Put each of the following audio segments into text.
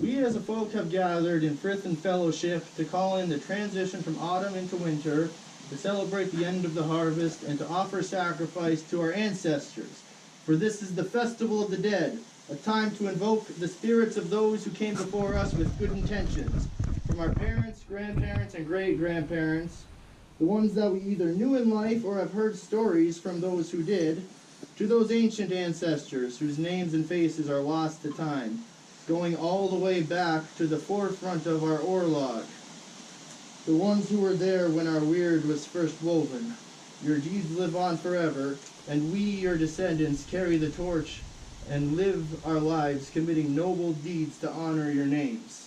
We as a folk have gathered in frith and fellowship to call in the transition from autumn into winter, to celebrate the end of the harvest, and to offer sacrifice to our ancestors. For this is the festival of the dead, a time to invoke the spirits of those who came before us with good intentions, from our parents, grandparents, and great-grandparents, the ones that we either knew in life or have heard stories from those who did, to those ancient ancestors whose names and faces are lost to time, going all the way back to the forefront of our orlog, the ones who were there when our weird was first woven. Your deeds live on forever, and we, your descendants, carry the torch and live our lives committing noble deeds to honor your names.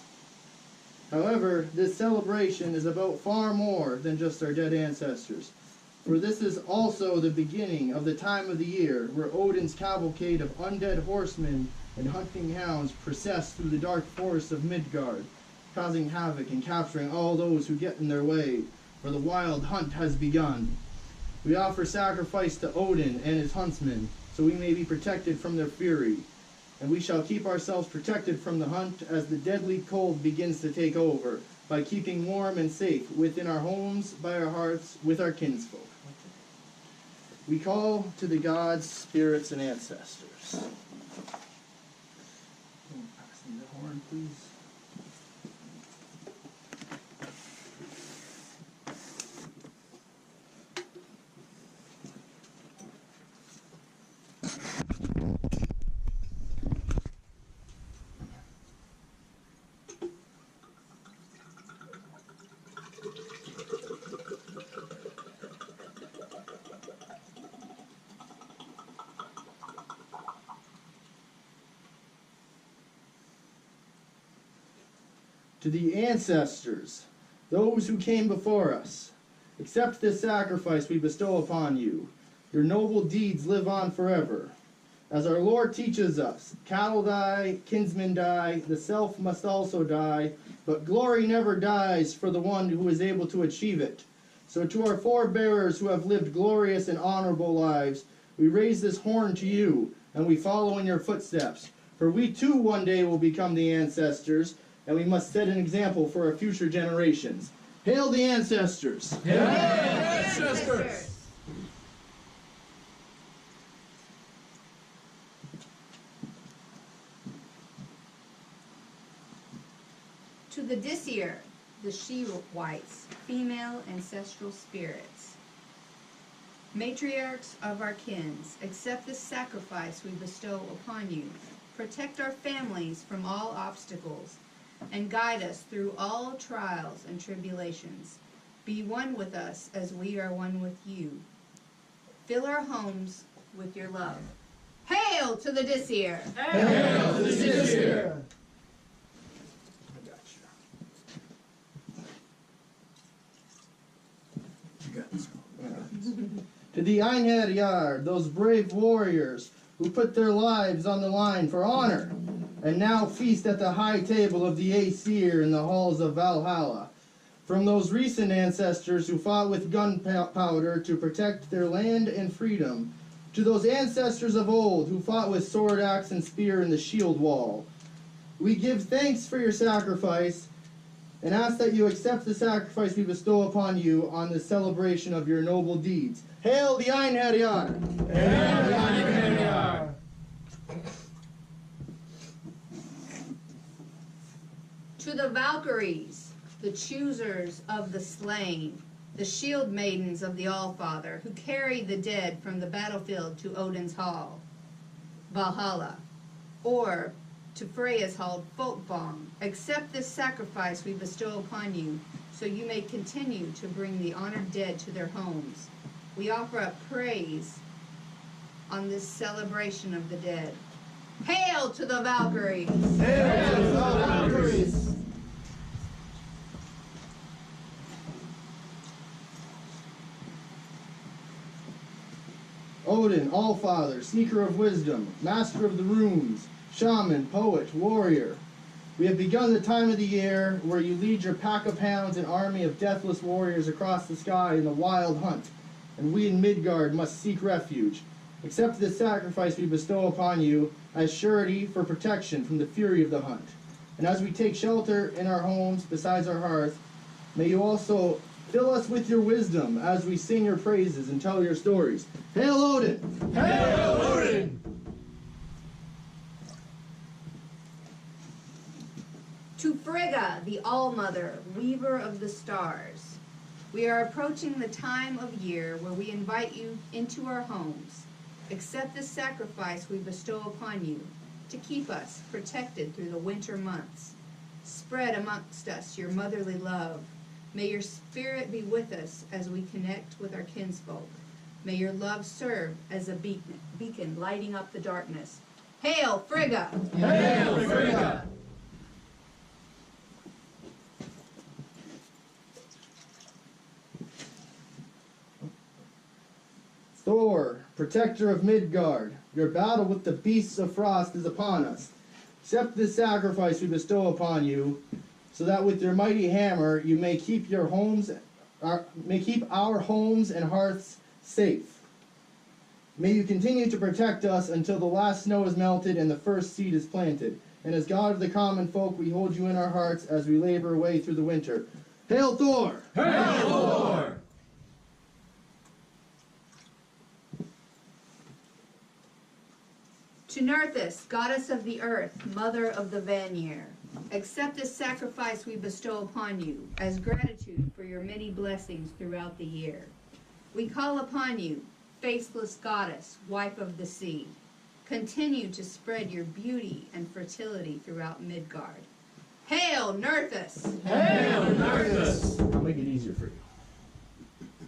However, this celebration is about far more than just our dead ancestors, for this is also the beginning of the time of the year where Odin's cavalcade of undead horsemen and hunting hounds process through the dark forests of Midgard, causing havoc and capturing all those who get in their way, for the wild hunt has begun. We offer sacrifice to Odin and his huntsmen, so we may be protected from their fury, and we shall keep ourselves protected from the hunt as the deadly cold begins to take over, by keeping warm and safe within our homes, by our hearths, with our kinsfolk. We call to the gods, spirits, and ancestors. Pass me the horn, please. To the ancestors, those who came before us, accept this sacrifice we bestow upon you. Your noble deeds live on forever. As our Lord teaches us, cattle die, kinsmen die, the self must also die, but glory never dies for the one who is able to achieve it. So to our forebearers who have lived glorious and honorable lives, we raise this horn to you, and we follow in your footsteps. For we too one day will become the ancestors, and we must set an example for our future generations. Hail the ancestors! Hail the ancestors! To the Disir, the she-whites, female ancestral spirits, matriarchs of our kins, accept this sacrifice we bestow upon you. Protect our families from all obstacles, and guide us through all trials and tribulations. Be one with us as we are one with you. Fill our homes with your love. Hail to the Disir! Hail to the Disir! I got you. You got this. To the Einherjar Yard, those brave warriors who put their lives on the line for honor, and now feast at the high table of the Aesir in the halls of Valhalla. From those recent ancestors who fought with gunpowder to protect their land and freedom, to those ancestors of old who fought with sword, axe, and spear in the shield wall, we give thanks for your sacrifice, and ask that you accept the sacrifice we bestow upon you on the celebration of your noble deeds. Hail the Einherjar! Hail the Einherjar! To the Valkyries, the choosers of the slain, the shield maidens of the Allfather, who carry the dead from the battlefield to Odin's hall, Valhalla, or to Freya's hall, Folkvang, accept this sacrifice we bestow upon you, so you may continue to bring the honored dead to their homes. We offer up praise on this celebration of the dead. Hail to the Valkyries! Hail to the Valkyries! Odin, Allfather, Seeker of Wisdom, Master of the Runes, Shaman, Poet, Warrior. We have begun the time of the year where you lead your pack of hounds and army of deathless warriors across the sky in the wild hunt, and we in Midgard must seek refuge. Accept this sacrifice we bestow upon you as surety for protection from the fury of the hunt. And as we take shelter in our homes besides our hearth, may you also fill us with your wisdom as we sing your praises and tell your stories. Hail Odin! Hail Odin! To Frigga, the All-Mother, weaver of the stars. We are approaching the time of year where we invite you into our homes. Accept this sacrifice we bestow upon you to keep us protected through the winter months. Spread amongst us your motherly love. May your spirit be with us as we connect with our kinsfolk. May your love serve as a beacon lighting up the darkness. Hail, Frigga! Hail Frigga! Thor, protector of Midgard, your battle with the beasts of frost is upon us. Accept this sacrifice we bestow upon you, so that with your mighty hammer you may keep our homes and hearths safe. May you continue to protect us until the last snow is melted and the first seed is planted. And as God of the common folk, we hold you in our hearts as we labor away through the winter. Hail Thor! Hail Thor! To Nerthus, goddess of the earth, mother of the Vanir, accept this sacrifice we bestow upon you as gratitude for your many blessings throughout the year. We call upon you, faceless goddess, wife of the sea. Continue to spread your beauty and fertility throughout Midgard. Hail, Nerthus! Hail Nerthus! I'll make it easier for you.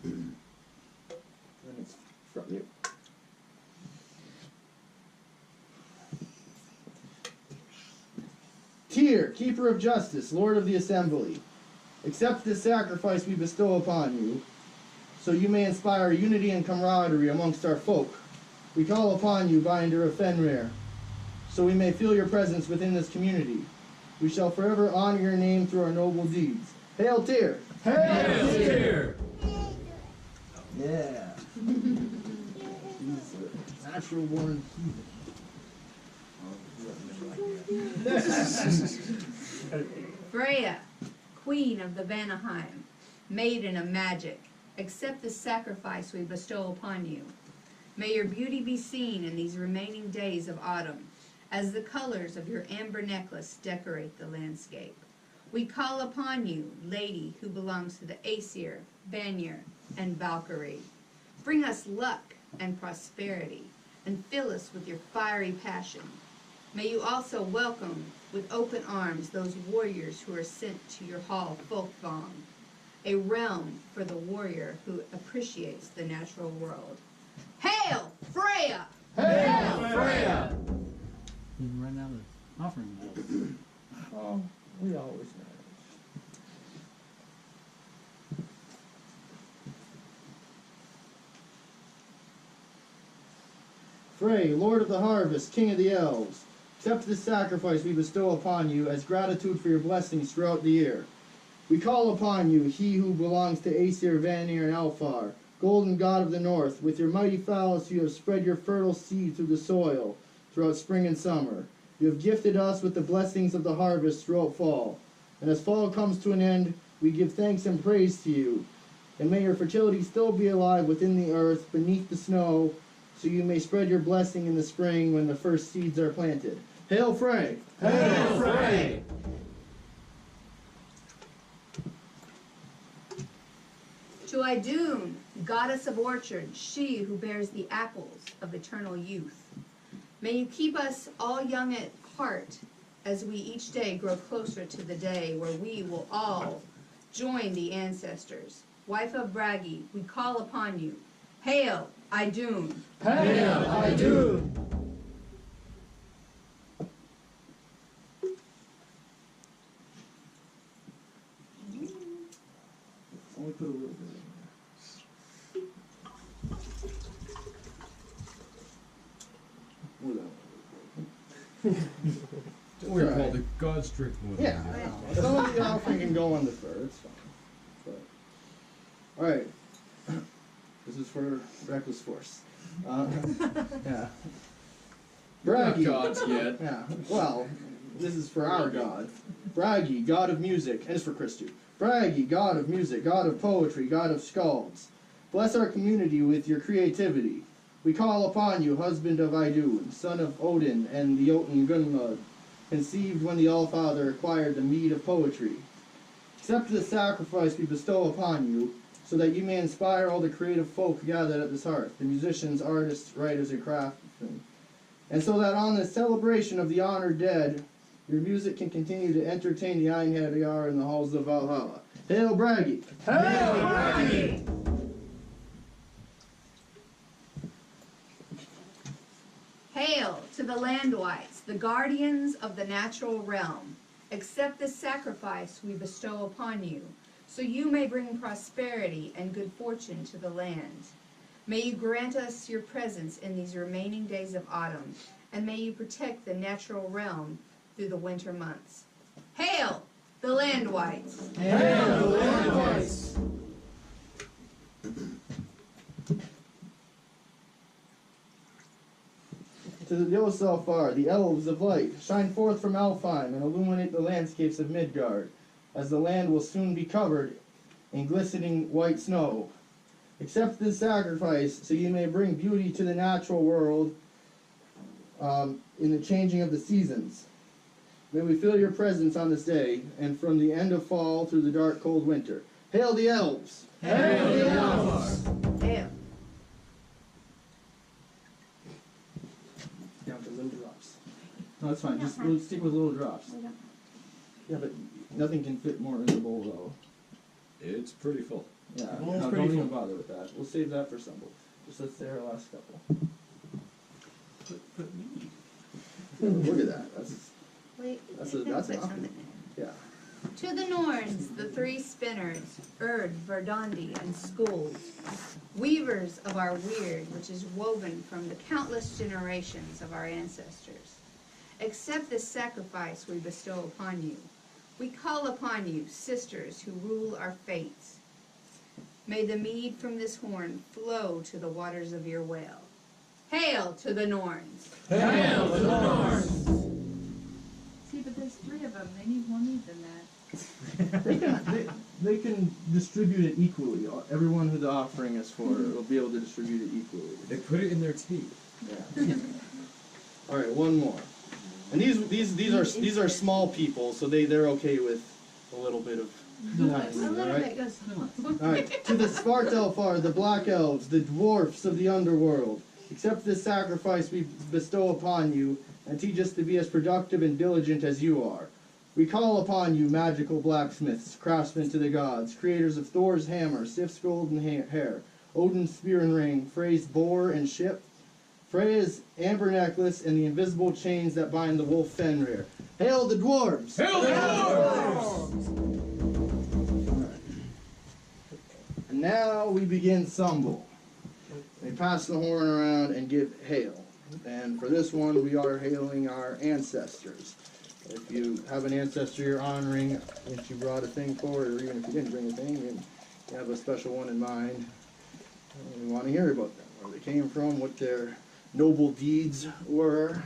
Then it's from you. Tyr, keeper of justice, lord of the assembly, accept this sacrifice we bestow upon you, so you may inspire unity and camaraderie amongst our folk. We call upon you, binder of Fenrir, so we may feel your presence within this community. We shall forever honor your name through our noble deeds. Hail Tyr! Hail Tyr! Yeah. He's a natural born heathen. Freya, queen of the Vanaheim, maiden of magic, accept the sacrifice we bestow upon you. May your beauty be seen in these remaining days of autumn, as the colors of your amber necklace decorate the landscape. We call upon you, lady who belongs to the Aesir, Vanir, and Valkyrie. Bring us luck and prosperity, and fill us with your fiery passion. May you also welcome with open arms those warriors who are sent to your hall, Folkvang, a realm for the warrior who appreciates the natural world. Hail, Freya! Hail Freya! You can run out of offering. Oh, we always manage. Frey, Lord of the Harvest, King of the Elves, accept this sacrifice we bestow upon you as gratitude for your blessings throughout the year. We call upon you, he who belongs to Aesir, Vanir, and Alfar, golden god of the north. With your mighty phallus you have spread your fertile seed through the soil throughout spring and summer. You have gifted us with the blessings of the harvest throughout fall. And as fall comes to an end, we give thanks and praise to you. And may your fertility still be alive within the earth, beneath the snow, so you may spread your blessing in the spring when the first seeds are planted. Hail Frey! Hail Frey! To Idun, goddess of orchards, she who bears the apples of eternal youth. May you keep us all young at heart as we each day grow closer to the day where we will all join the ancestors. Wife of Bragi, we call upon you. Hail, Idun! Hail Idun! Only put a little bit in there. Or you call the God's drink more than Yeah, you do. I know. Some of the offering can go on the fur, it's fine. But, alright. This is for Reckless Force. Yeah. We're not Bragi. gods yet. Yeah, well, This is for our God. Bragi, god of music, and it's for Chris too. Bragi, god of music, god of poetry, god of skalds. Bless our community with your creativity. We call upon you, husband of Idun, son of Odin and the Jotun Gunlod, conceived when the Allfather acquired the mead of poetry. Accept the sacrifice we bestow upon you, so that you may inspire all the creative folk gathered at this hearth, the musicians, artists, writers, and craftsmen. And so that on the celebration of the honored dead, your music can continue to entertain the Einherjar in the halls of Valhalla. Hail Bragi! Hail Bragi! Hail to the Landwights, the guardians of the natural realm. Accept the sacrifice we bestow upon you, so you may bring prosperity and good fortune to the land. May you grant us your presence in these remaining days of autumn, and may you protect the natural realm through the winter months. Hail the Landwights! Hail the Landwights! To the Yoselfar, the elves of light, shine forth from Alfheim and illuminate the landscapes of Midgard, as the land will soon be covered in glistening white snow. Accept this sacrifice so you may bring beauty to the natural world in the changing of the seasons. May we feel your presence on this day, and from the end of fall through the dark, cold winter. Hail the elves! Hail the elves! Hail. Down to little drops. No, that's fine. Just we'll stick with little drops. Yeah, but nothing can fit more in the bowl, though. It's pretty full. Yeah, The bowl's no, pretty don't even full. bother with that. We'll save that for Stumble. Just let's say our last couple. Put me. Look at that. That's Wait, That's I a- think that's put an something yeah. there. To the Norns, the three spinners, Erd, Verdandi, and Skuld, weavers of our weird, which is woven from the countless generations of our ancestors. Accept this sacrifice we bestow upon you. We call upon you, sisters who rule our fates. May the mead from this horn flow to the waters of your well. Hail to the Norns! Hail to the Norns! See, but there's three of them. They need more meat than that. They can distribute it equally. Everyone who the offering is for will be able to distribute it equally. They put it in their tea. Yeah. All right, one more. And these are small people, so they're okay with a little bit of A nice, all little right? bit goes All right, to the Svartalfar, the Black Elves, the dwarfs of the underworld, accept this sacrifice we bestow upon you, and teach us to be as productive and diligent as you are. We call upon you, magical blacksmiths, craftsmen to the gods, creators of Thor's hammer, Sif's golden hair, Odin's spear and ring, Frey's boar and ship, Freya's amber necklace, and the invisible chains that bind the wolf Fenrir. Hail the dwarves! Hail the dwarves! And now we begin Stumble. They pass the horn around and give hail. And for this one, we are hailing our ancestors. If you have an ancestor you're honoring, if you brought a thing forward, or even if you didn't bring a thing, and you have a special one in mind, and we want to hear about them, where they came from, what their noble deeds were.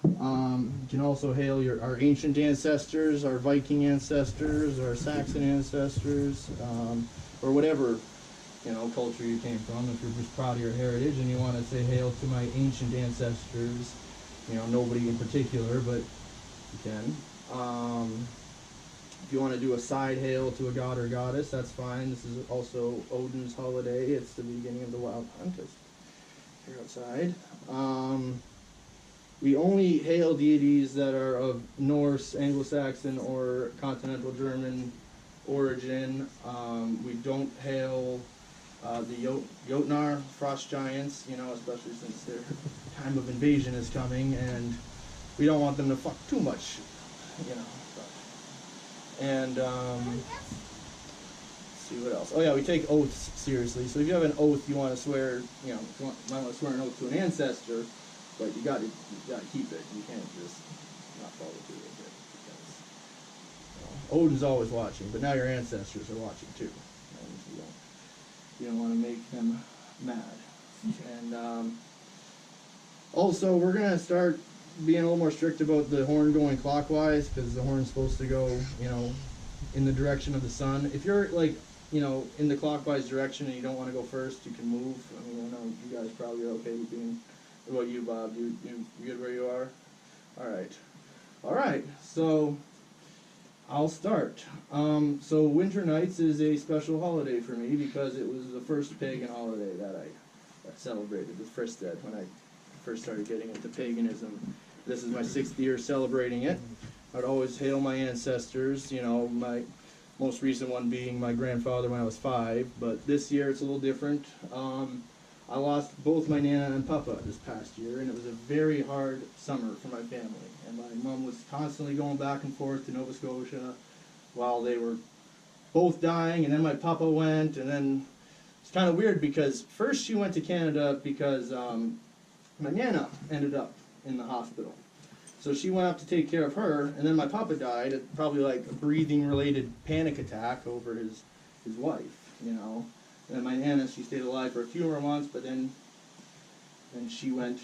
You can also hail our ancient ancestors, our Viking ancestors, our Saxon ancestors, or whatever culture you came from. If you're just proud of your heritage and you want to say hail to my ancient ancestors, nobody in particular, but you can. If you want to do a side hail to a god or goddess, that's fine. This is also Odin's holiday. It's the beginning of the wild hunt. You're outside. We only hail deities that are of Norse, Anglo-Saxon, or continental German origin. We don't hail the Jotnar, frost giants, especially since their time of invasion is coming, and we don't want them to fuck too much, And, let's see what else. Oh yeah, we take oaths seriously. So if you have an oath you want to swear, if you might want to swear an oath to an ancestor, but you gotta keep it. You can't just not follow through with it. Because, Odin's always watching, but now your ancestors are watching too. And you don't want to make them mad. And also, we're gonna start being a little more strict about the horn going clockwise, because the horn's supposed to go, you know, in the direction of the sun. If you're like, you know, in the clockwise direction and you don't want to go first, you can move. I mean, I know you guys probably are okay with being. What about you, Bob? You good where you are? All right. So I'll start. So Winter Nights is a special holiday for me because it was the first pagan holiday that I celebrated, the Fristad, when I first started getting into paganism. This is my 6th year celebrating it. I'd always hail my ancestors, you know, my most recent one being my grandfather when I was 5, but this year it's a little different. I lost both my Nana and Papa this past year, and it was a very hard summer for my family. And my mom was constantly going back and forth to Nova Scotia while they were both dying, and then my Papa went, and then it's kind of weird because first she went to Canada because my Nana ended up in the hospital. So she went up to take care of her, and then my Papa died, probably like a breathing-related panic attack over his wife, you know. And my Nana, she stayed alive for a few more months, but then she went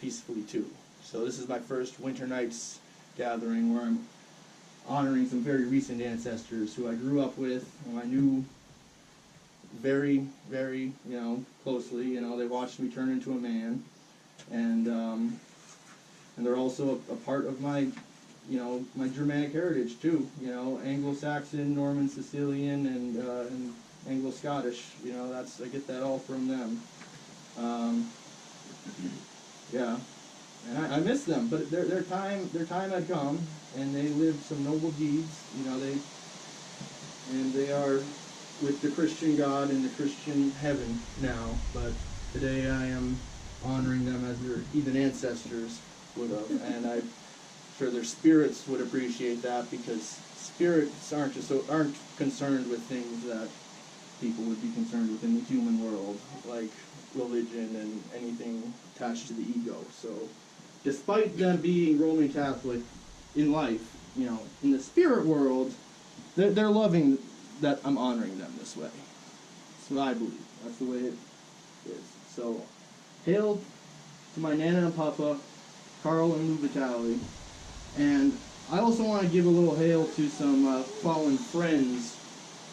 peacefully too. So this is my first Winter Nights gathering where I'm honoring some very recent ancestors who I grew up with, who I knew very, very, you know, closely. You know, they watched me turn into a man, and they're also a part of my, you know, my Germanic heritage too. You know, Anglo-Saxon, Norman, Sicilian, and Anglo-Scottish. You know, I get that all from them. Yeah, and I miss them, but their time had come, and they lived some noble deeds. You know, they are with the Christian God in the Christian heaven now. But today I am honoring them as their heathen ancestors would have, and I'm sure their spirits would appreciate that, because spirits aren't concerned with things that people would be concerned with in the human world, like religion and anything attached to the ego. So despite them being Roman Catholic in life, you know, in the spirit world, they're loving that I'm honoring them this way. That's what I believe. That's the way it is. So hail to my Nana and Papa, Carl and Lou Vitale. And I also want to give a little hail to some fallen friends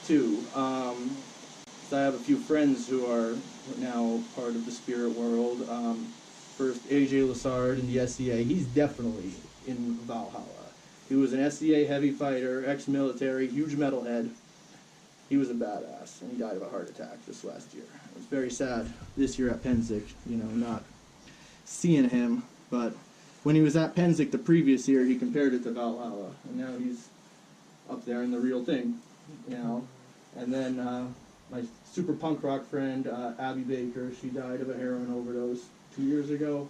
too. So I have a few friends who are now part of the spirit world. First, AJ Lassard in the SCA. He's definitely in Valhalla. He was an SCA heavy fighter, ex-military, huge metalhead. He was a badass, and he died of a heart attack this last year. It was very sad this year at Penzic, you know, not seeing him. But when he was at Penzic the previous year, he compared it to Valhalla, and now he's up there in the real thing, you know. And then my super punk rock friend, Abby Baker, she died of a heroin overdose 2 years ago,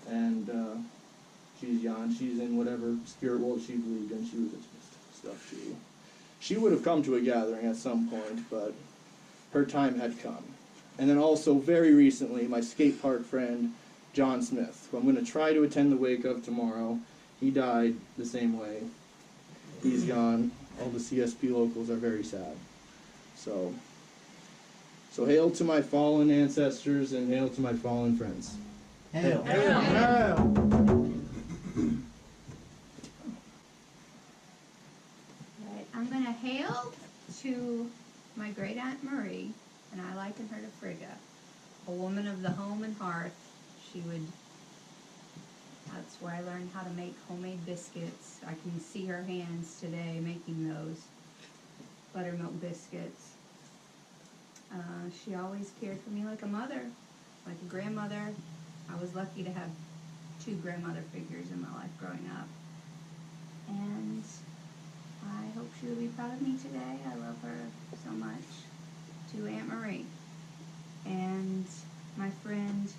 and she's young. She's in whatever spirit world she believed in. She was into stuff. She would have come to a gathering at some point, but her time had come. And then also, very recently, my skate park friend, John Smith, who I'm going to try to attend the wake of tomorrow. He died the same way. He's gone. All the CSP locals are very sad. So hail to my fallen ancestors, and hail to my fallen friends. Hail. Hail. Right, I'm going to hail to my great Aunt Marie, and I liken her to Frigga, a woman of the home and hearth. That's where I learned how to make homemade biscuits. I can see her hands today making those buttermilk biscuits. She always cared for me like a mother, like a grandmother. I was lucky to have 2 grandmother figures in my life growing up. And I hope she will be proud of me today. I love her so much. To Aunt Marie. And my friend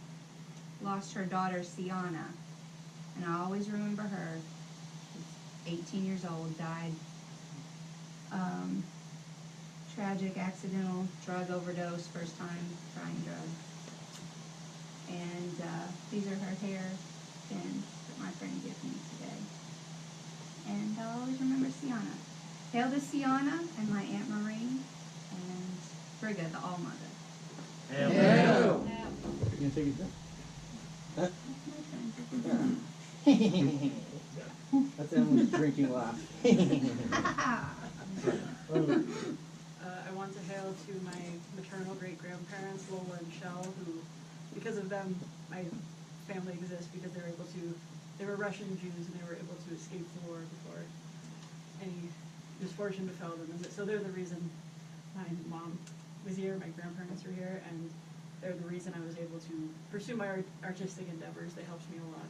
lost her daughter, Sienna. And I always remember her. She's 18 years old, died. Tragic, accidental drug overdose, first time trying drugs. And these are her hair pins that my friend gave me today. And I'll always remember Sienna. Hail to Sienna and my Aunt Marie and Frigga, the All-Mother. Hail. You gonna take it down? Huh? That's my friend. That's Emily's drinking laugh. I want to hail to my maternal great-grandparents, Lola and Shell, who, because of them, my family exists because they were Russian Jews and they were able to escape the war before any misfortune befell them. And so they're the reason my mom was here, my grandparents were here, and they're the reason I was able to pursue my artistic endeavors. They helped me a lot.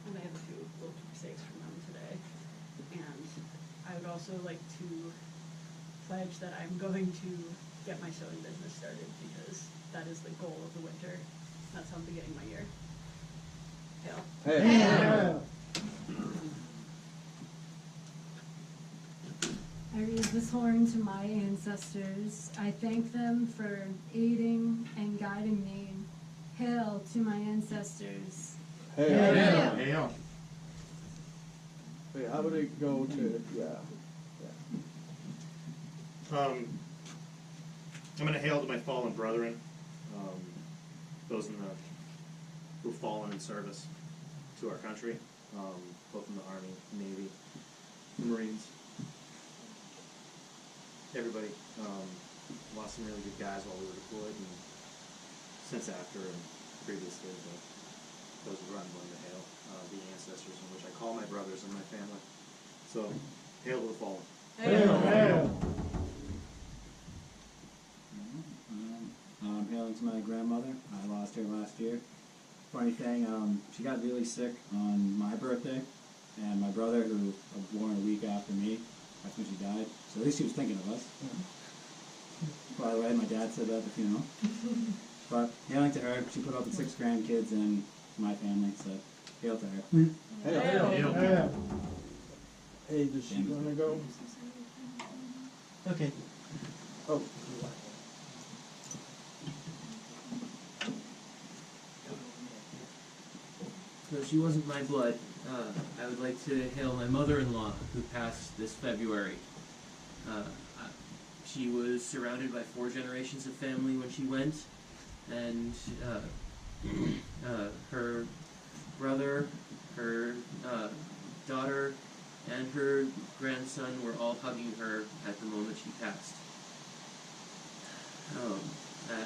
And I have a few little keepsakes from them today. And I would also like to pledge that I'm going to get my sewing business started because that is the goal of the winter. That's how I'm beginning my year. Hail. Hey. I raise this horn to my ancestors. I thank them for aiding and guiding me. Hail to my ancestors. Hey. Hail. Hail. Wait, how would it go to, I'm going to hail to my fallen brethren, those who've fallen in service to our country, both in the Army, Navy, the Marines. Everybody lost some really good guys while we were deployed, and since after and previously, but those are I'm going to hail, the ancestors in which I call my brothers and my family. So, hail to the fallen. Hail. Hailing to my grandmother. I lost her last year. Funny thing, she got really sick on my birthday, and my brother, who was born a week after me, that's when she died. So at least she was thinking of us. By the way, my dad said that at the funeral. But hailing to her, she put up with 6 grandkids and my family, so hail to her. Hail. Hey, does she want to go? Okay. Oh. Though she wasn't my blood, I would like to hail my mother-in-law, who passed this February. She was surrounded by 4 generations of family when she went, and her brother, her daughter, and her grandson were all hugging her at the moment she passed.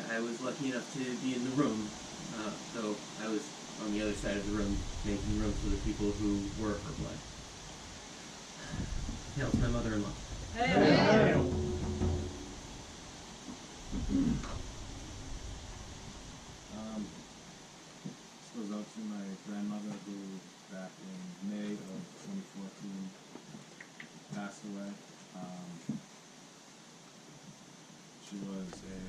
I was lucky enough to be in the room, though I was on the other side of the room, making room for the people who were her blood. Hail to my mother-in-law. Hail. This goes out to my grandmother who, back in May of 2014, passed away. She was a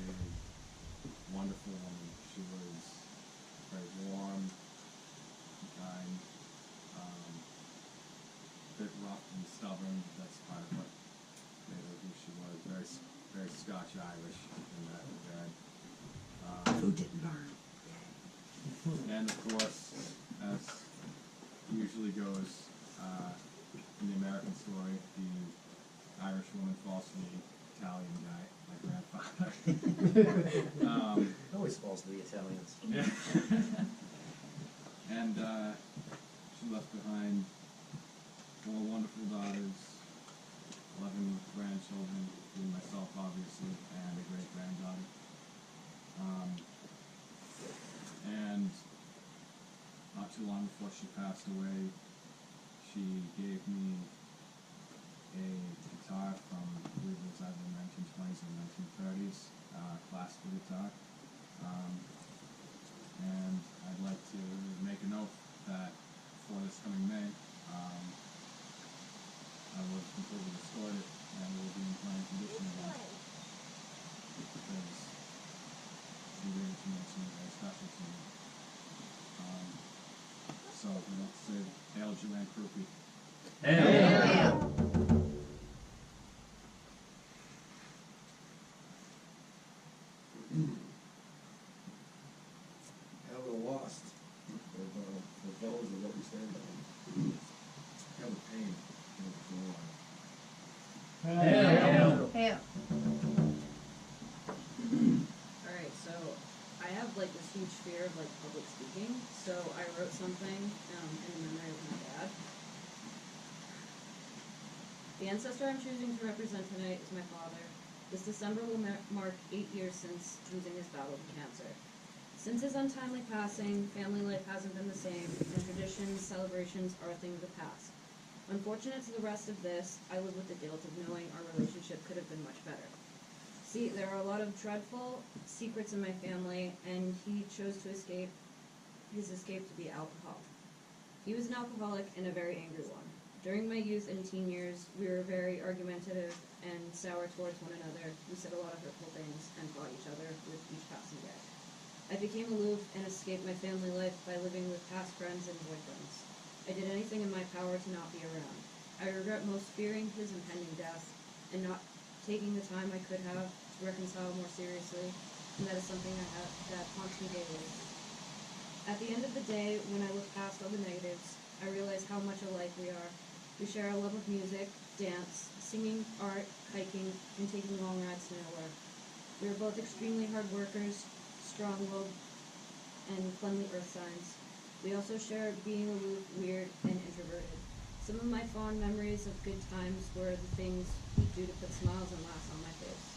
wonderful woman. She was very warm, kind, a bit rough and stubborn. That's part of what made her who she was. Very, very Scotch-Irish in that regard. Who didn't learn? And of course, as usually goes in the American story, the Irish woman falls for the Italian guy, my grandfather. Always falls to the Italians. Yeah. And she left behind 4 wonderful daughters, 11 grandchildren, including myself, obviously, and a great-granddaughter. And not too long before she passed away, she gave me a guitar from, I believe it was either the 1920s or 1930s, classical guitar. And I'd like to make a note that for this coming May, I will have completely restored it and it will be in fine condition again. Because she really mentioned it very special to me. So we want to say, hail Joanne Krupe. Hail. Hail the lost. The those are what we stand on. Hail the pain. Hail the joy. Hail. Alright, so I have have like this huge fear of like public speaking, so I wrote something in memory of my dad. The ancestor I'm choosing to represent tonight is my father. This December will mark 8 years since losing his battle to cancer. Since his untimely passing, family life hasn't been the same, and traditions, celebrations are a thing of the past. Unfortunate to the rest of this, I live with the guilt of knowing our relationship could have been much better. See, there are a lot of dreadful secrets in my family, and he chose to escape. His escape to be alcohol. He was an alcoholic and a very angry one. During my youth and teen years, we were very argumentative and sour towards one another. We said a lot of hurtful things and fought each other with each passing day. I became aloof and escaped my family life by living with past friends and boyfriends. I did anything in my power to not be around. I regret most fearing his impending death and not taking the time I could have to reconcile more seriously, and that is something that haunts me daily. At the end of the day, when I look past all the negatives, I realize how much alike we are. We share a love of music, dance, singing, art, hiking, and taking long rides to nowhere. We are both extremely hard workers, strong-willed, and cleanly earth signs. We also share being aloof, weird, and introverted. Some of my fond memories of good times were the things he'd do to put smiles and laughs on my face.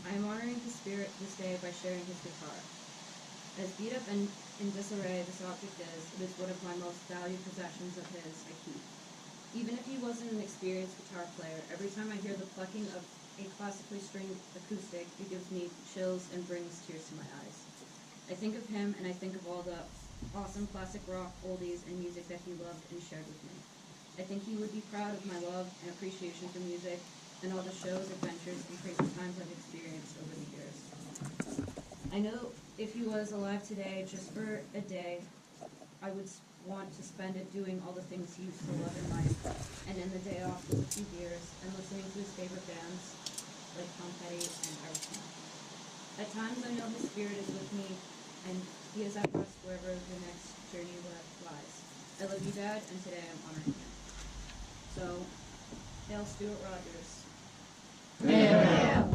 I am honoring his spirit this day by sharing his guitar. As beat up and in disarray this object is, it is one of my most valued possessions of his I keep. Even if he wasn't an experienced guitar player, every time I hear the plucking of a classically stringed acoustic, it gives me chills and brings tears to my eyes. I think of him and I think of all the awesome classic rock, oldies, and music that he loved and shared with me. I think he would be proud of my love and appreciation for music and all the shows, adventures, and crazy times I've experienced over the years. I know if he was alive today, just for a day, I would want to spend it doing all the things he used to love in life, and end the day off with a few beers and listening to his favorite bands like Tom Petty and Aerosmith. At times I know his spirit is with me, and he is at rest wherever the next journey lies. I love you, Dad, and today I'm honoring you. So, hail Stuart Rogers. Hail!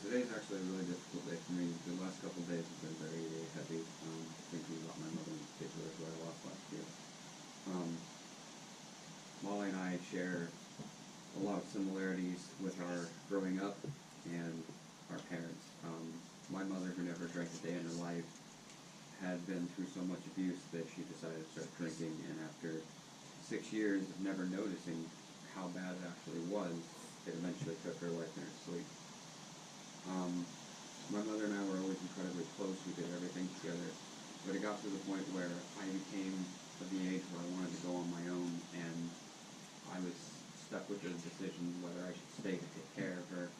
Today's actually a really difficult day for me. The last couple of days have been very heavy, thinking about my mother in particular, who I lost last year. Molly and I share a lot of similarities with our growing up and our parents. My mother, who never drank a day in her life, had been through so much abuse that she decided to start drinking, and after 6 years of never noticing how bad it actually was, it eventually took her life in her sleep. My mother and I were always incredibly close. We did everything together. But it got to the point where I became of the age where I wanted to go on my own, and I was stuck with the decision whether I should stay to take care of her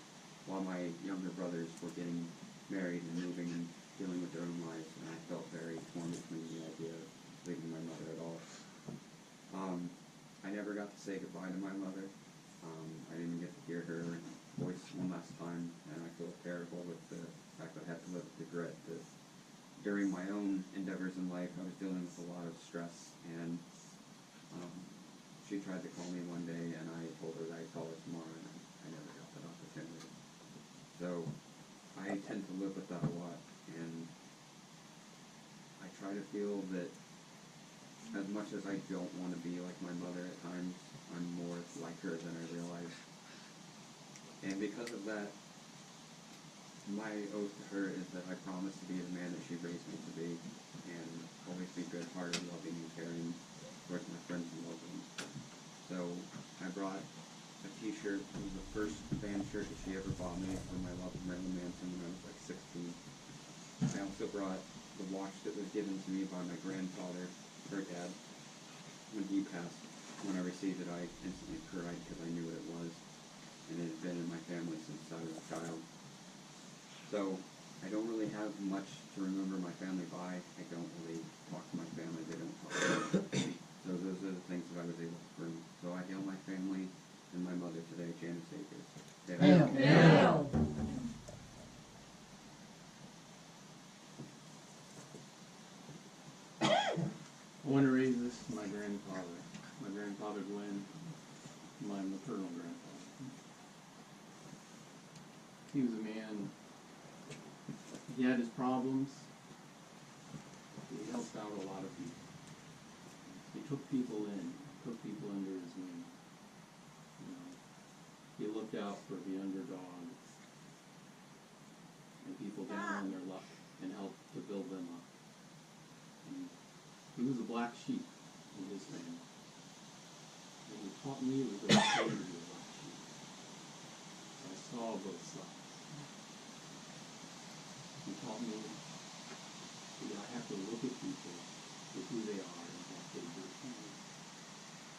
while my younger brothers were getting married and moving and dealing with their own lives, and I felt very torn between the idea of leaving my mother at all. I never got to say goodbye to my mother. I didn't get to hear her voice one last time, and I feel terrible with the fact that I have to live with regret that during my own endeavors in life I was dealing with a lot of stress, and she tried to call me one day, and I told her that I'd call her tomorrow, and I never got that opportunity. So I tend to live with that a lot, and I try to feel that as much as I don't want to be like my mother at times, I'm more like her than I realize. And because of that, my oath to her is that I promise to be the man that she raised me to be, and always be good-hearted, loving, and caring towards my friends and loved ones. So I brought a t-shirt. It was the first band shirt that she ever bought me for my love of Marilyn Manson when I was like 16. I also brought the watch that was given to me by my grandfather, her dad, when he passed. When I received it, I instantly cried because I knew what it was, and it had been in my family since I was a child. So I don't really have much to remember my family by. I don't really talk to my family. They don't talk to me. So those are the things that I was able to bring. So I hail my family and my mother today, Janice Akers. Hail. Hail. I want to raise this to my grandfather. My grandfather, Lynn. my maternal grandfather. He was a man, he had his problems, he helped out a lot of people. He took people in, took people under his wing. You know, he looked out for the underdog and people down on their luck and helped to build them up. And he was a black sheep in his family. And he taught me it was okay to be a black sheep. I saw both sides. He taught me that I have to look at people for who they are and what they do,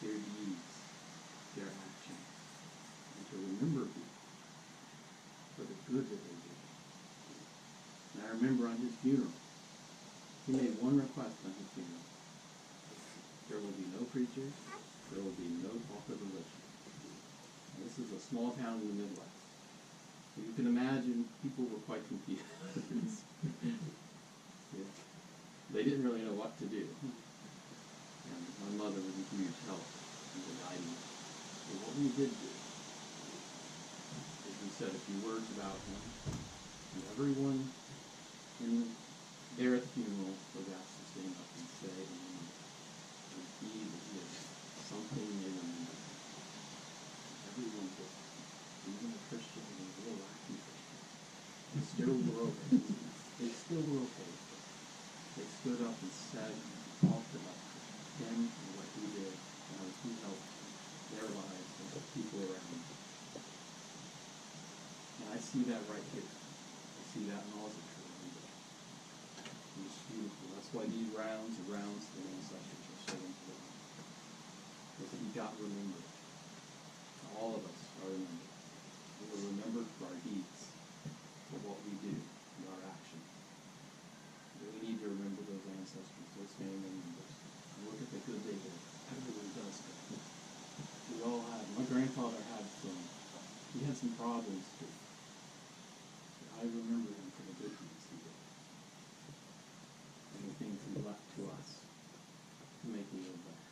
their deeds, their actions, and to remember people for the good that they did. And I remember on his funeral, he made one request on his funeral. There will be no preachers, there will be no talk of religion. And this is a small town in the Midwest. You can imagine people were quite confused. Yeah. They didn't really know what to do. And my mother was a huge help in guiding them. And what we did do is we said a few words about him, and everyone there at the funeral was asked to stand up and say, and he did something they remembered. Everyone did. Even the Christians and the little Latin Christians, they still were okay. They still were okay. They stood up and said, talked about him and what he did, and how he helped their lives and the people around them. And I see that right here. I see that in all the children. It's beautiful. That's why these rounds and rounds of ancestors are so important. Because he got remembered. All of us are remembered. We're remembered for our deeds, for what we do, and our actions. We need to remember those ancestors, those family members, and look at the good they did. Everyone does good. We all have. My grandfather had some problems too. But I remember him for the good deeds he did. And the things he left to us to make the world better.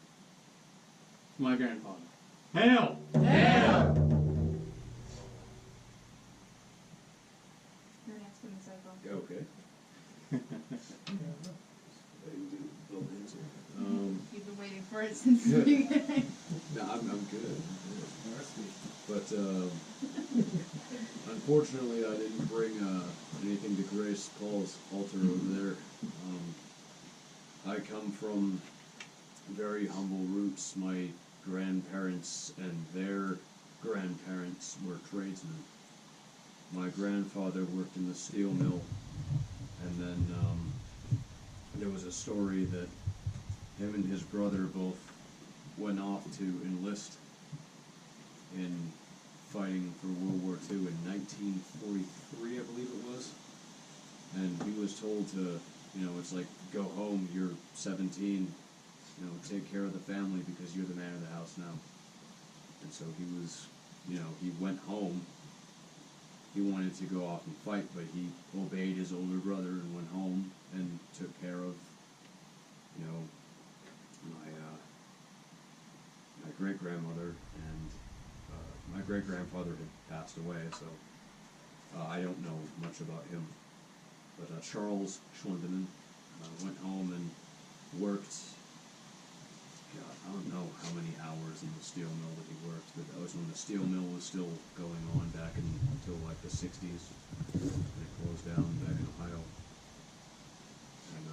My grandfather. Hail! Hail! Okay. You've been waiting for it since the beginning. No, I'm good. But unfortunately, I didn't bring anything to grace Paul's altar over there. I come from very humble roots. My grandparents and their grandparents were tradesmen. My grandfather worked in the steel mill, and then there was a story that him and his brother both went off to enlist in fighting for World War II in 1943, I believe it was. And he was told to, it's like, go home, you're 17, take care of the family because you're the man of the house now. And so he was, he went home. He wanted to go off and fight, but he obeyed his older brother and went home and took care of, my great-grandmother, and my great-grandfather had passed away, so I don't know much about him. But Charles Schwindeman went home and worked, God, I don't know how many hours in the steel mill that he worked, but that was when the steel mill was still going on back until like the 60s, and it closed down back in Ohio, and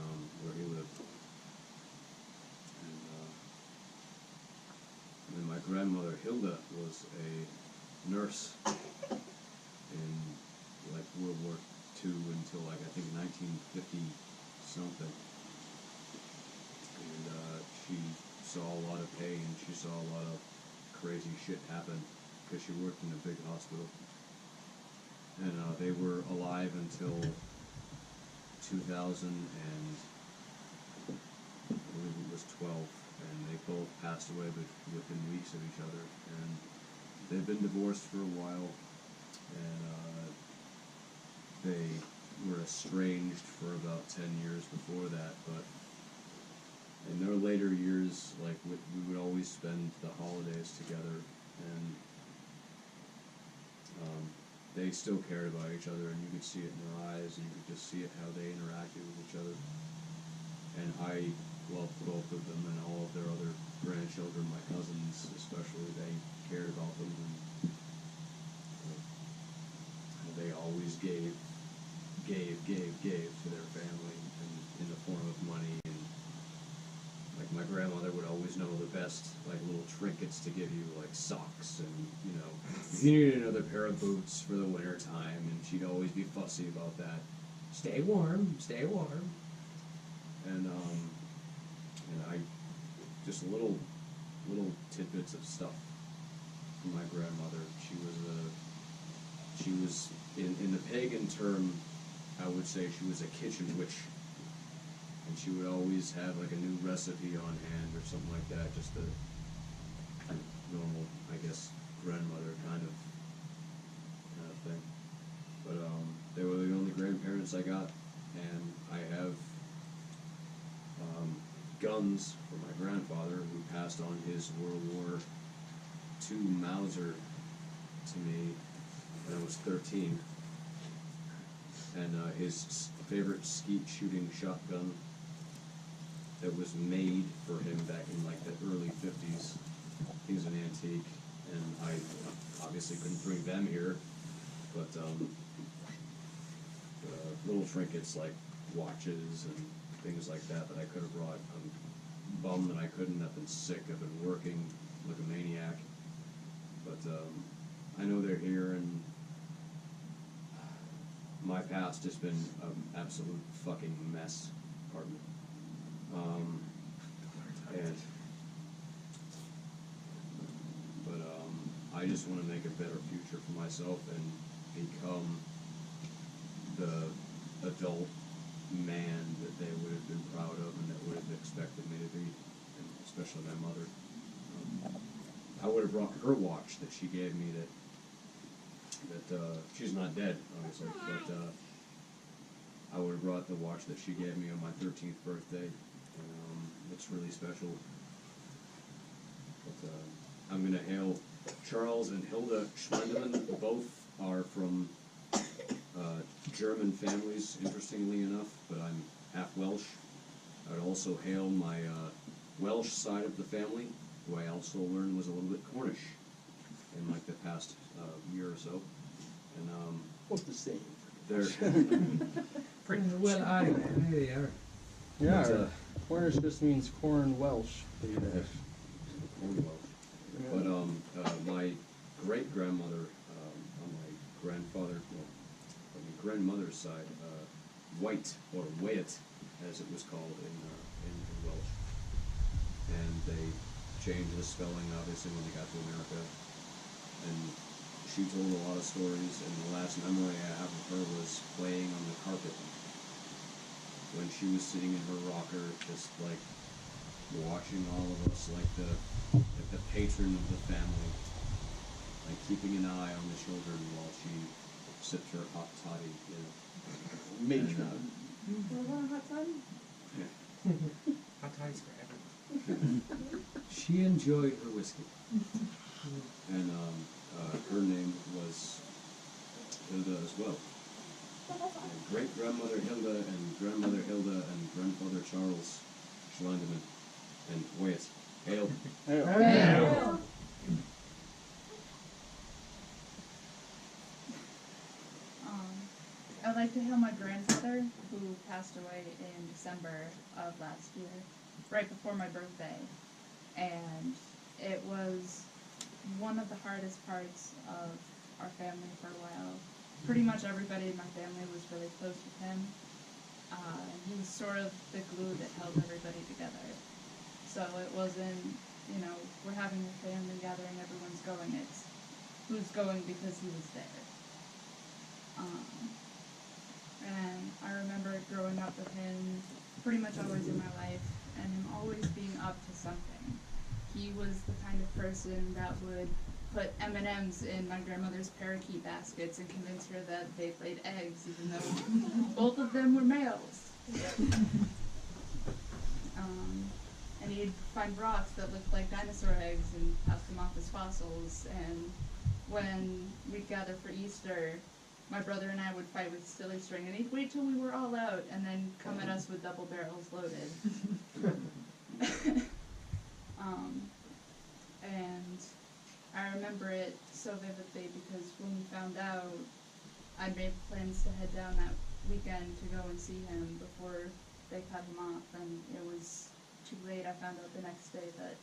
where he lived. And then my grandmother Hilda was a nurse in like World War II until like I think 1950 something, and she saw a lot of pain. She saw a lot of crazy shit happen because she worked in a big hospital, and they were alive until 2000 and I believe it was 12. And they both passed away within weeks of each other, and they've been divorced for a while, and they were estranged for about 10 years before that, but in their later years, like, we would always spend the holidays together, and they still cared about each other, and you could see it in their eyes, and you could just see it how they interacted with each other. And I loved both of them and all of their other grandchildren, my cousins especially. They cared about them, and they always gave to their family in the form of money. And like my grandmother would always know the best like little trinkets to give you, like socks, and you know, if you needed another pair of boots for the winter time, and she'd always be fussy about that. Stay warm, stay warm. And I just little tidbits of stuff from my grandmother. She was in the pagan term, I would say she was a kitchen witch. And she would always have like a new recipe on hand or something like that, just a normal, I guess, grandmother kind of thing. But they were the only grandparents I got, and I have guns for my grandfather, who passed on his World War II Mauser to me when I was 13, and his favorite skeet shooting shotgun that was made for him back in like the early 50s. He was an antique, and I obviously couldn't bring them here, but little trinkets like watches and things like that I could have brought. I'm bummed that I couldn't. I've been sick. I've been working like a maniac, but I know they're here, and my past has been an absolute fucking mess. Pardon me. I just want to make a better future for myself and become the adult man that they would have been proud of and that would have expected me to be, and especially my mother. I would have brought her watch that she gave me that she's not dead, obviously, but I would have brought the watch that she gave me on my 13th birthday. It's really special. But I'm going to hail Charles and Hilda Schwendemann. Both are from German families, interestingly enough, but I'm half Welsh. I'd also hail my Welsh side of the family, who I also learned was a little bit Cornish in like the past year or so. And what's the same? They're pretty well, I yeah. Cornish just means corn Welsh. Corn Welsh. But my great grandmother on my grandmother's side, White or Wyatt, as it was called in Welsh, and they changed the spelling obviously when they got to America. And she told a lot of stories, and the last memory I have of her was playing on the carpet when she was sitting in her rocker, just like watching all of us, like the patron of the family, like keeping an eye on the children while she sipped her hot toddy, you know. Matron. Hot toddy? Yeah. Hot toddy's for everyone. She enjoyed her whiskey. And her name was Hilda as well. Great-grandmother Hilda and grandmother Hilda and grandfather Charles Schlandeman and Wyatt. Hail. Hail. Hail. I'd like to hail my grandfather, who passed away in December of last year, right before my birthday. And it was one of the hardest parts of our family for a while. Pretty much everybody in my family was really close with him. He was sort of the glue that held everybody together. So it wasn't, we're having a family gathering, everyone's going. It's who's going because he was there. And I remember growing up with him pretty much always in my life, and him always being up to something. He was the kind of person that would put M&Ms in my grandmother's parakeet baskets and convince her that they laid eggs, even though both of them were males. And and he'd find rocks that looked like dinosaur eggs and pass them off as fossils. And when we'd gather for Easter, my brother and I would fight with silly string, and he'd wait till we were all out and then come at us with double barrels loaded. And I remember it so vividly because when we found out, I made plans to head down that weekend to go and see him before they cut him off, and it was too late. I found out the next day that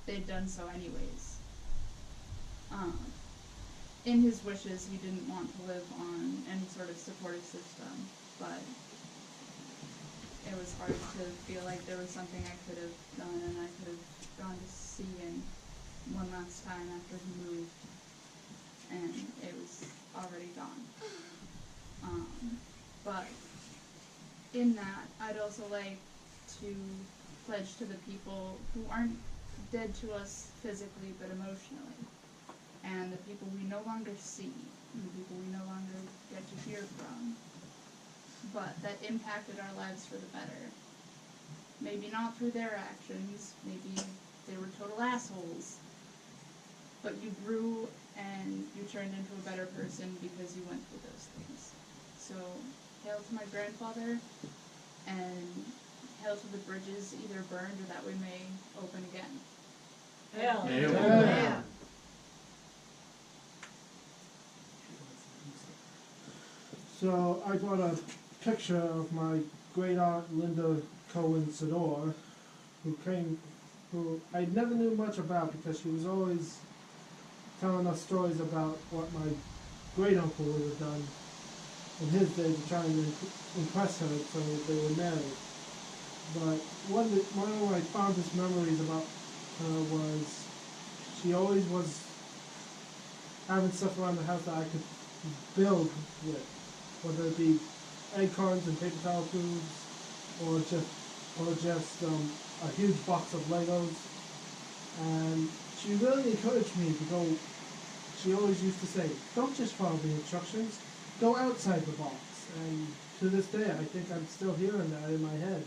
they'd done so anyways. In his wishes, he didn't want to live on any sort of supportive system, but it was hard to feel like there was something I could have done, and I could have gone to see him one last time after he moved, and it was already gone. But in that, I'd also like to pledge to the people who aren't dead to us physically but emotionally, and the people we no longer see, and the people we no longer get to hear from, but that impacted our lives for the better. Maybe not through their actions, maybe they were total assholes, but you grew and you turned into a better person because you went through those things. So, hail to my grandfather, and hail to the bridges either burned or that we may open again. Hail. Hail. Hail. So I got a picture of my great aunt Linda Cohen Sador, who I never knew much about because she was always telling us stories about what my great uncle would have done in his day to try and impress her so that they were married. But one of my fondest memories about her was she always was having stuff around the house that I could build with, whether it be acorns and paper towel tubes, or just a huge box of Legos. And she really encouraged me to go. She always used to say, "Don't just follow the instructions, go outside the box." And to this day, I think I'm still hearing that in my head.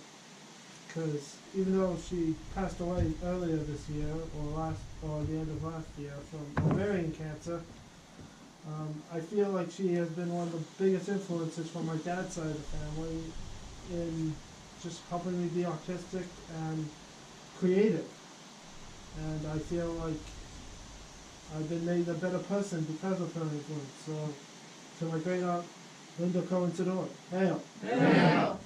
Because even though she passed away earlier this year, or the end of last year, from ovarian cancer, I feel like she has been one of the biggest influences from my dad's side of the family in just helping me be artistic and creative. And I feel like I've been made a better person because of her influence. So, to my great aunt, Linda Cohen Sador, hail! Hail!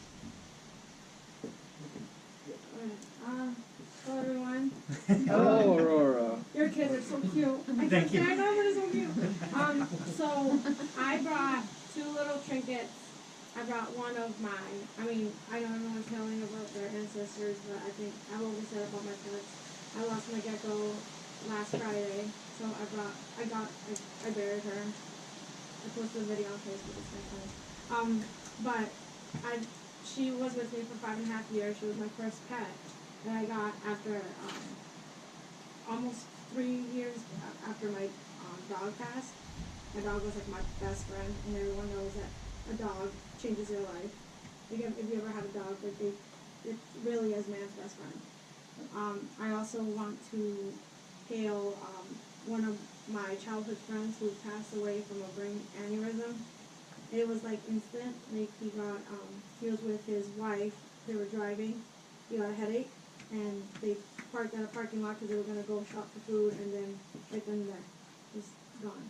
Hello everyone. Hello, Aurora. Your kids are so cute. I Thank you. I know they're so cute. So I brought 2 little trinkets. I brought one of mine. I mean, I know everyone's telling about their ancestors, but I think I've always said about my parents. I lost my gecko last Friday, so I buried her. I posted a video on Facebook. It's kind of funny. But she was with me for 5.5 years. She was my first pet that I got after almost 3 years after my dog passed. My dog was like my best friend, and everyone knows that a dog changes your life. If you ever had a dog, like it really is man's best friend. I also want to hail one of my childhood friends who passed away from a brain aneurysm. It was like instant. Like he was with his wife. They were driving. He got a headache, and they parked at a parking lot because they were gonna go shop for food, and then right then and there, was gone.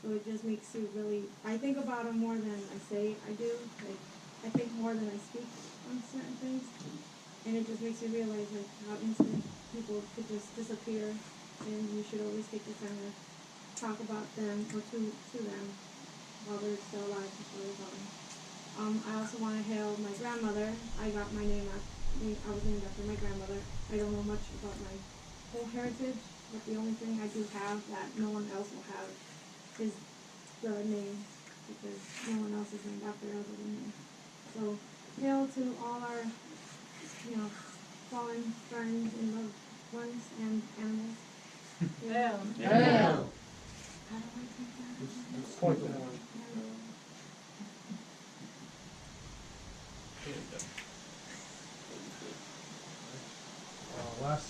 So it just makes you really. I think about him more than I say I do. Like I think more than I speak on certain things, and it just makes you realize like how instant people could just disappear, and you should always take the time to talk about them or to them while they're still alive before they're gone. I also want to hail my grandmother. I got my name I was named after my grandmother. I don't know much about my whole heritage, but the only thing I do have that no one else will have is the name, because no one else is named after other than me. So, hail to all our, fallen friends and loved ones and animals. Hail. Hail. How do I take that? Point the horn.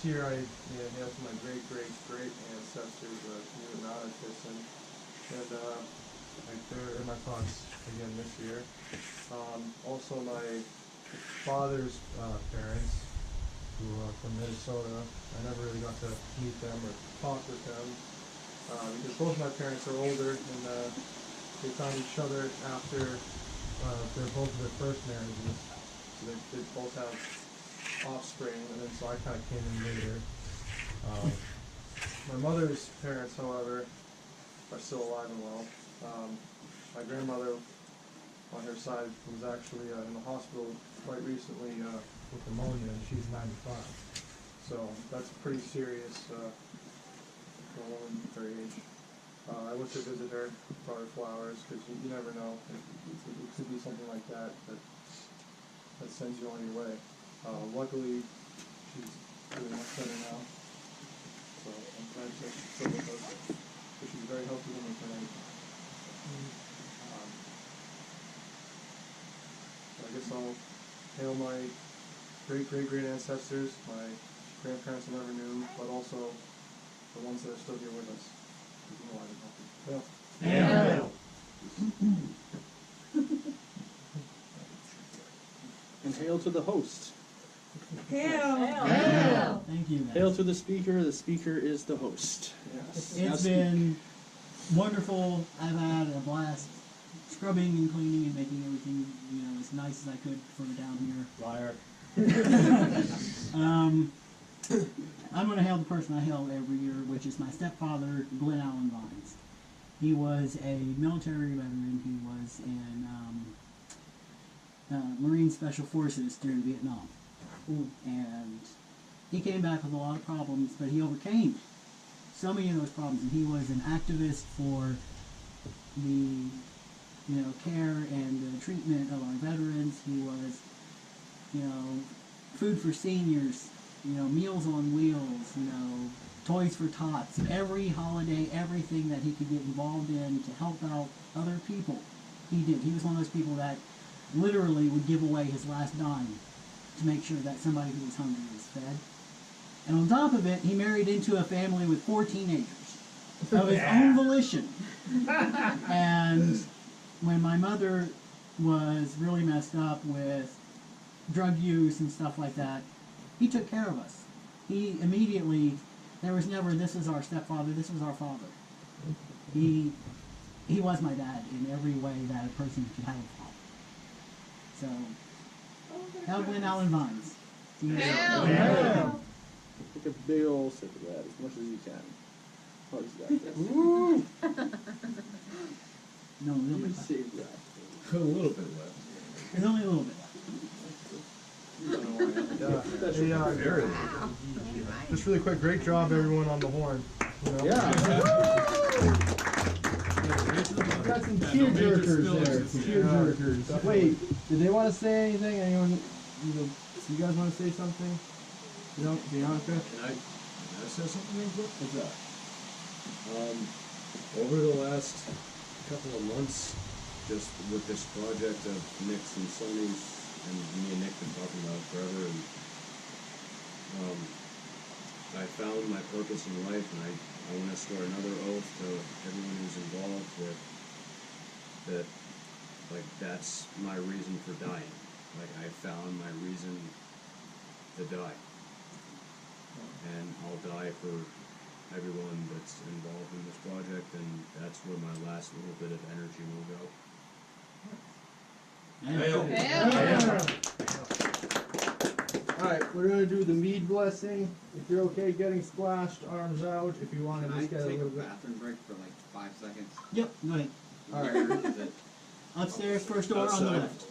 year I hail to my great ancestors, Kindred, Ronald, Dickison, and they're in my thoughts again this year. Also my father's parents, who are from Minnesota. I never really got to meet them or talk with them, because both my parents are older, and they found each other after both of their first marriages. So they both have offspring, and then so I kind of came in later. My mother's parents, however, are still alive and well. My grandmother, on her side, was actually in the hospital quite recently with pneumonia, and she's 95. So that's pretty serious for a woman her age. I went to visit her, brought her flowers, because you never know. It could be something like that sends you on your way. Luckily, she's doing much better now. So I'm glad that she's still with us. But she's a very healthy woman tonight. I guess I'll hail my great ancestors, my grandparents I never knew, but also the ones that are still here with us. Yeah. And hail to the host. Hail. Hail. Thank you, guys. Hail to the speaker is the host. Yes. It's been wonderful. I've had a blast scrubbing and cleaning and making everything, as nice as I could for down here. Liar. I'm going to hail the person I hail every year, which is my stepfather, Glenn Allen Vines. He was a military veteran. He was in Marine Special Forces during Vietnam. And he came back with a lot of problems, but he overcame so many of those problems. And he was an activist for the care and the treatment of our veterans. He was, food for seniors, Meals on Wheels, Toys for Tots, every holiday, everything that he could get involved in to help out other people, he did. He was one of those people that literally would give away his last dime to make sure that somebody who was hungry was fed. And on top of it, he married into a family with 4 teenagers of his own volition. And when my mother was really messed up with drug use and stuff like that, he took care of us. He immediately, there was never, this is our stepfather, this was our father. He was my dad in every way that a person could have a father. So, hail Glenn Allen Vines. Hail! Take a big old sip of that as much as you can. Oh, he's got this. Woo! No, a little bit left. Save that. A little bit left. There's only a little bit left. Just really quick, great job everyone on the horn. Yeah. Got some tear jerkers there. Some tear jerkers. Wait, did they want to say anything? Anyone? You guys want to say something? Bianca? Can I say something real quick? What's that? Over the last couple of months, just with this project of Nick's and Sony's, and me and Nick been talking about it forever, and I found my purpose in life, and I want to swear another oath to everyone who's involved that that's my reason for dying. Like, I found my reason to die. And I'll die for everyone that's involved in this project, and that's where my last little bit of energy will go. Alright, we're going to do the mead blessing. If you're okay getting splashed, arms out. If you want to just get a little bit. bathroom break for like 5 seconds? Yep, go ahead. Alright. Is it? Upstairs, first door on the left.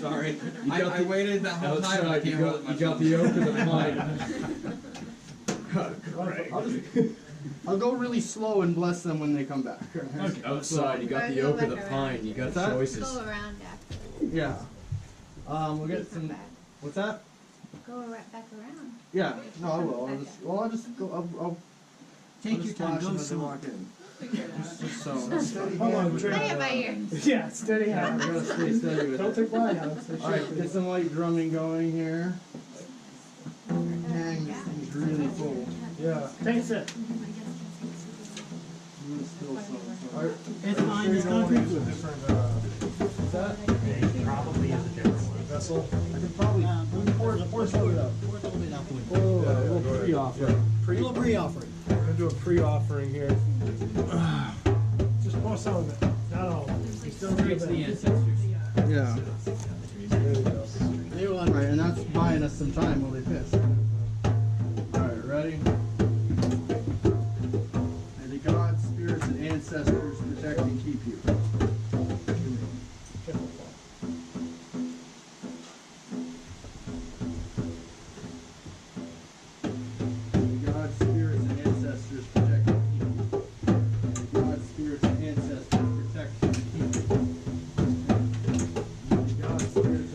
Sorry. I waited that whole time. I came out. You got the oak of the pine. I'll go really slow and bless them when they come back. Okay. Outside, you got the oak of the pine. You got choices. Go around after. Yeah. We'll get some. What's that? Go right back around. Yeah. No, I will. I'll just go. I'll Take your time. Go slow. walk in. Just so. Hold on, Play it by ear. Yeah, steady I'm hand. gonna stay steady with Don't it. take my hands. All right, get some light drumming going here. hang. This thing's really full. Yeah. Take a sip. It's fine, it's concrete. Different, is that? Probably is a different vessel. I could probably, pour some of it out. Pour a little bit out the window. Oh, a little pre-offering. A little pre-offering. We're gonna do a pre-offering here. Just pour some of it, not all. We still need a It's the bit. ancestors. Yeah. There we go. They will, right, and that's buying us some time while they piss. Alright, ready? May the gods, spirits, and ancestors protect and keep you. May the gods, spirits, and ancestors protect and keep you. May the gods, spirits, and ancestors protect and keep you. May the gods, spirits,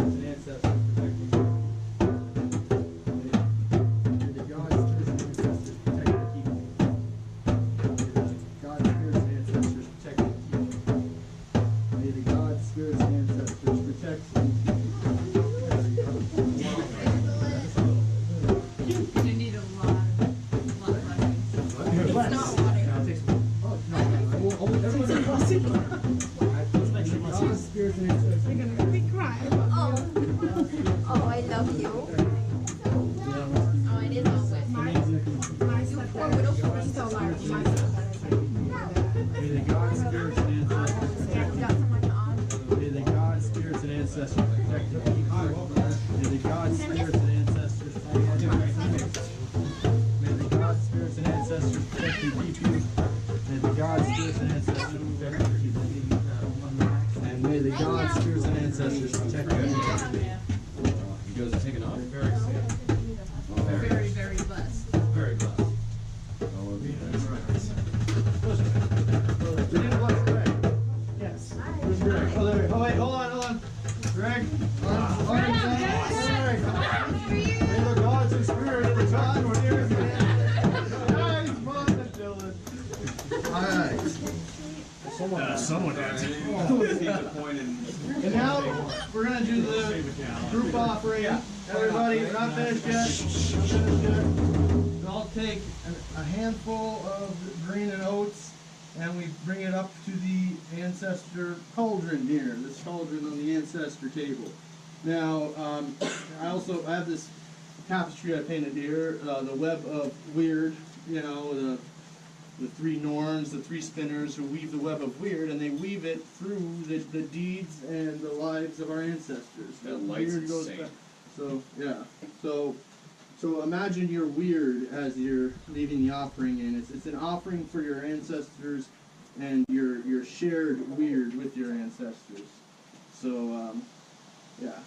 and ancestors protect and keep you. May the gods, spirits, and ancestors protect and keep you. May the gods, spirits, and ancestors protect and keep you. May the gods, spirits, and ancestors protect and keep you. May the gods, spirits, and ancestors protect and keep you. You need a lot of blessings. It's not water. God's spirits and ancestors. You're gonna be crying. Oh, I love you. Oh, it is all wet. My stepdad, he's so large. My stepdad. May the gods, spirits, and ancestors protect you. May the gods, spirits, and ancestors protect you. May the gods, spirits, and ancestors protect you. May the gods, spirits, and ancestors protect and keep you. May the gods, spirits, and ancestors protect and keep you. And may the gods, spirits, and ancestors protect you. You guys are taking off? Very Very, very blessed. Very blessed. All of you. Yes. Where's Greg? Oh, there. Oh, wait, hold on. Greg? Greg. May the gods and spirits protect you. Nice, fun, Dylan. Alright. Someone And now, we're gonna do the group offering. Everybody, we're not finished yet. Not finished yet. I'll take a handful of green and oats, and we bring it up to the ancestor cauldron here. This cauldron on the ancestor table. Now, I have this tapestry I painted here, the web of weird, you know, the three norns, the three spinners who weave the web of weird, and they weave it through the deeds and the lives of our ancestors. That light's Weird goes insane. back. So yeah, so imagine you're weird as you're leaving the offering in. It's an offering for your ancestors, and your shared weird with your ancestors. So yeah,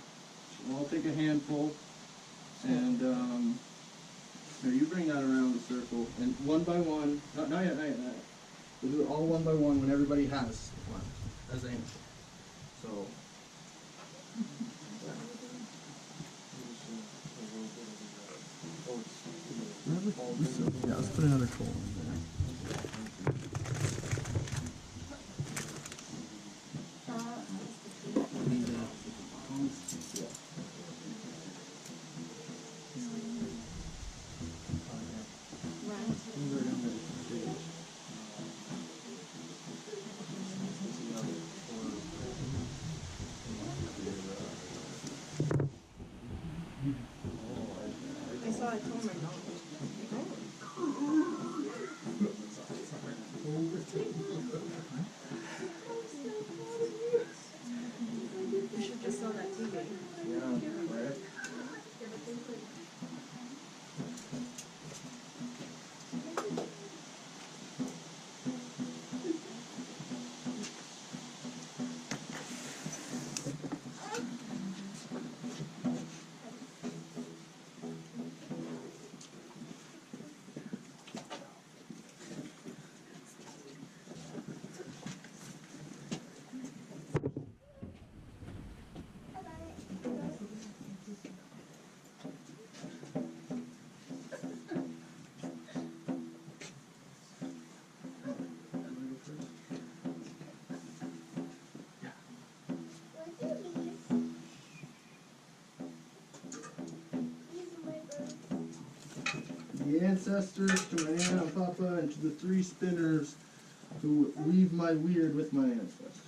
I'll take a handful, and here, you bring that around the circle, and one by one, not yet. We'll do it all one by one when everybody has one, as I so. Yeah, let's put another coal in there. I saw it, told my dog. You should just sell that TV. Yeah, right. the ancestors, to my Nana and Papa, and to the 3 spinners who weave my weird with my ancestors.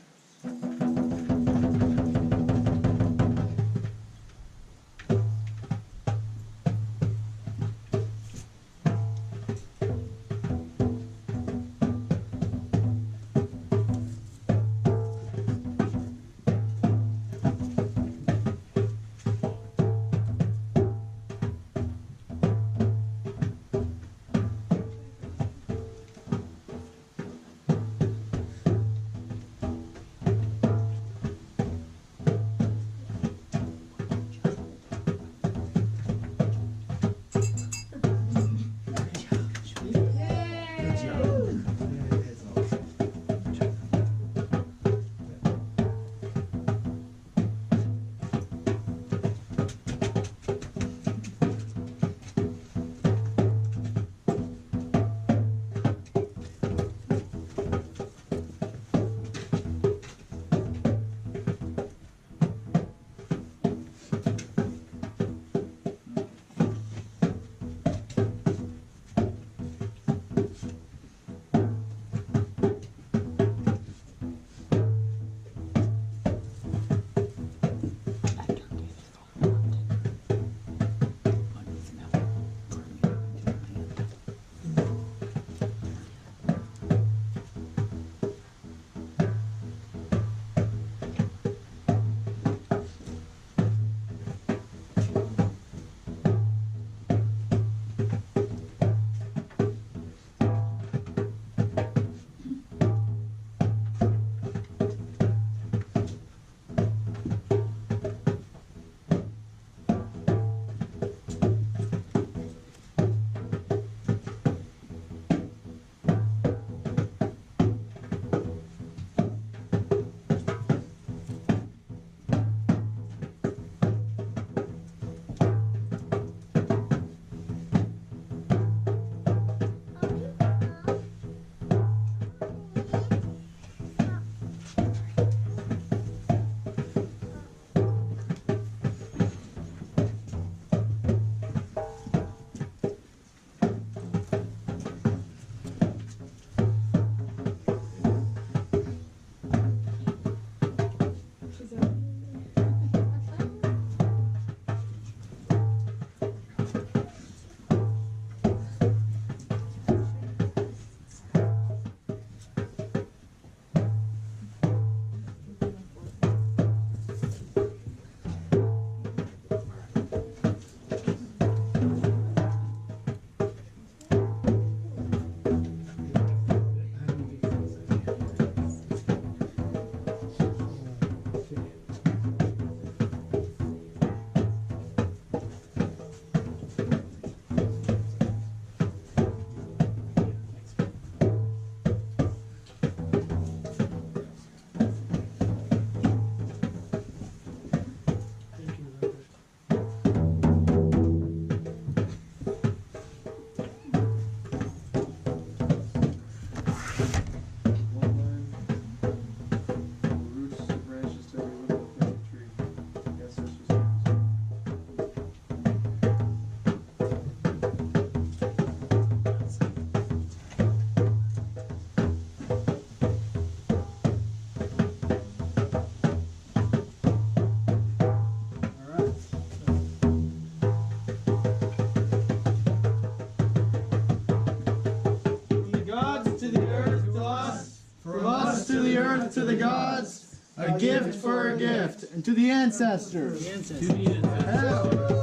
to the gods, a gift for a gift, and to the ancestors. To the ancestors.